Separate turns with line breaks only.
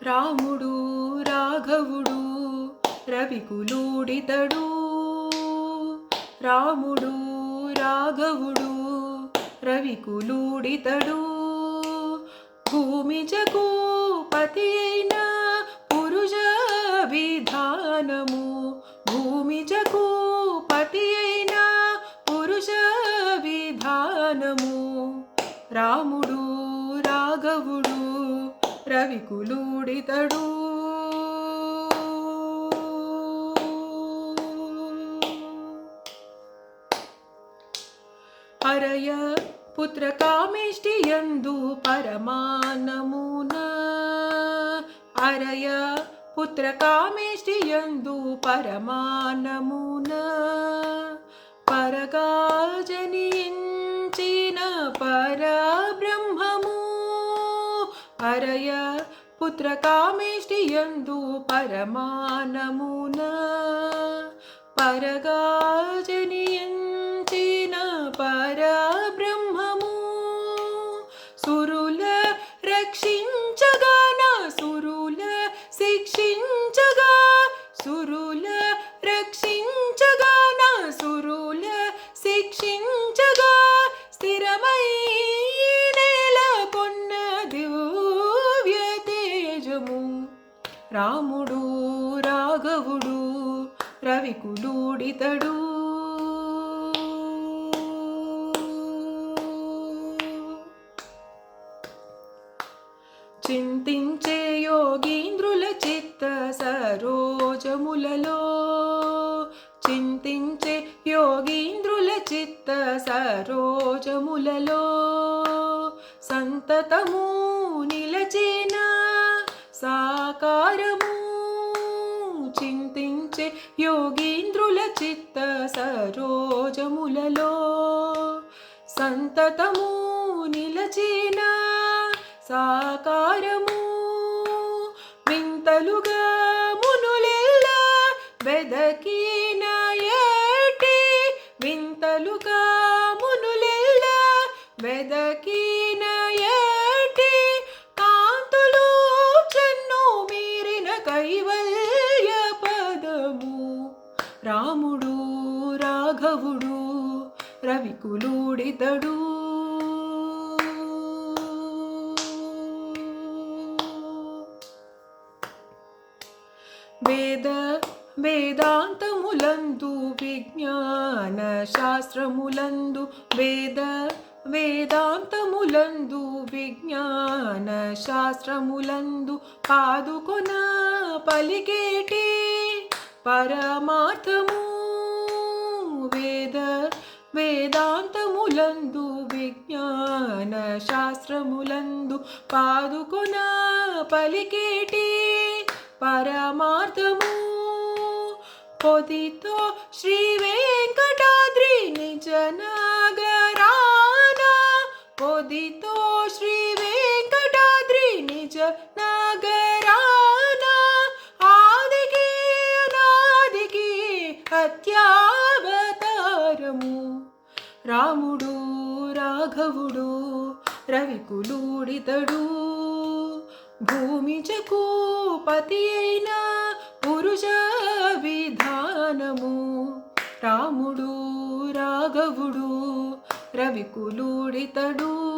రాముడు రాఘవుడు రవికులుడితడు. రాముడు రాఘవుడు రవికులుడితడు. భూమిజకు పతి అయిన పురుష విధానము. భూమిజకు పతి అయిన పురుష విధానము. రాముడు రాఘవుడు రవికులుడితడు. హరయ పుత్ర కామేష్టి యందు పరమానమున. హరయ పుత్ర కామేష్టి యందు పరమానమున. పరగా జనించిన పరబ్రహ్మము. హరయ పుత్ర కామేష్టి యందు పరమానమున. పరగా జనించిన పరబ్రహ్మము. సురుల రక్షించగా నా సురుల శిక్షించగా. సురుల రక్షించగా నా సురుల శిక్షించగా. స్థిరమై నెలకొన్న దివ్య తేజము. రాముడు రాఘవుడు రవికులుడితడు. చింతించే యోగీంద్రుల చిత్త సరోజములలో. చింతించే యోగీంద్రుల చిత్త సరోజములలో. సంతతము నిలచిన సాకారము. చింతించే యోగీంద్రుల చిత్త సరోజములలో. సంతతము నిలచిన సాకారము. వింతలుగా మునులెల్ల వెదకిన ఏటి. వింతలుగా మునులెల్ల వెదకిన ఏటి. కాంతులు చెన్ను మీరిన కైవల్య పదము. రాముడు రాఘవుడు రవికులుడితడు. వేద వేదాంతములందు విజ్ఞాన శాస్త్రములందు. వేద వేదాంతములందు విజ్ఞాన శాస్త్రములందు. పాదుకొన పలికేటి పరమార్థము. వేద వేదాంతములందు విజ్ఞాన శాస్త్రములందు. పాదుకొన పలికేటి పరమార్థము. పొదితో శ్రీ వెంకటాద్రి నిజ నగరాన. పొదితో శ్రీ వెంకటాద్రి నిజ నగరాన. ఆదికి అనాదికి అత్యావతారము. రాముడు రాఘవుడు రవికులుడితడు. భూమిజకు పతి అయిన పురుష విధానము. రాముడు రాఘవుడు రవికులుడితడు.